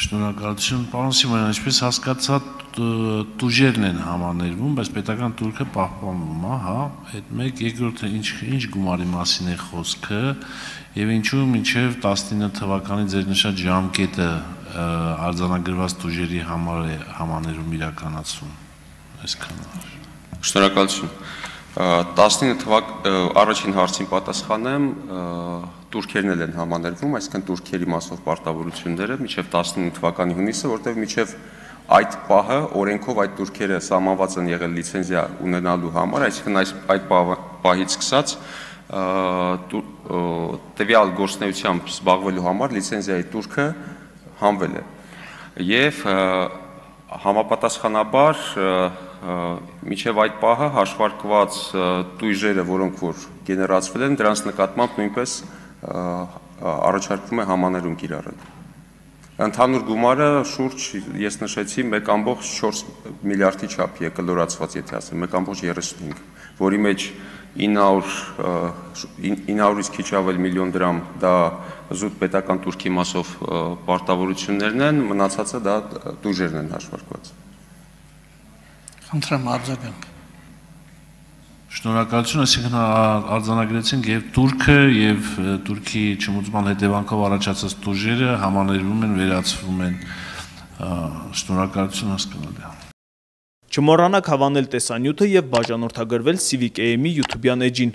Շնորհակալություն, պարոն Սիմոնյան, ինչպես հասկացա, տուժերն են համաներվում, բայց պետական տուրքը պահպանվում է, հա, այդ մեկ, երկրորդը ինչ գումարի մասին է խոսքը եւ ինչու մինչեւ 19 թվականի ձեր նշած ժամկետը արձանագրված տուժերի համար է համաներում իրականացվում։ Այսքանը։ Շնորհակալություն։ 19 առաջին հարցին պատասխանեմ, տուրքերն են համաներվում, այսինքն տուրքերի մասով պարտավորությունները մինչև 19 թվականի հունիսը, որտեղ մինչև այդ պահը օրենքով այդ տուրքերը սահմանված են եղել լիցենզիա ունենալու համար, այսինքն այդ պահից սկսած տվյալ գործունեությամբ զբաղվելու համար լիցենզիայի տուրքը հանվել է եւ համապատասխանաբար մինչև այդ պահը հաշվարկված տույժերը, որոնք որ գեներացվել են, դրանց նկատմամբ նույնպես առաջարկվում է համաներում կիրառել։ Ընդհանուր գումարը շուրջ, ես նշեցի, 1.4 միլիարդի չափի է կլորացված, եթե ասեմ, 1.35, որի մեջ 900-ից քիչ ավել միլիոն դրամ դա զուտ պետական տուրքի մասով պարտավորություններն են, մնացածը դա տույժերն են հաշվարկված։ Խնդրեմ արձագանք։ Շնորհակալություն, այսինքն արձանագրեցինք եւ Թուրքը եւ Թուրքի չմուծման հետևանքով առաջացած տուժերը համաներվում են, վերացվում են։ Շնորհակալություն, հասկանալի է։ Չմոռանաք հավանել տեսանյութը եւ բաժանորդագրվել Civic AM-ի YouTube-յան էջին։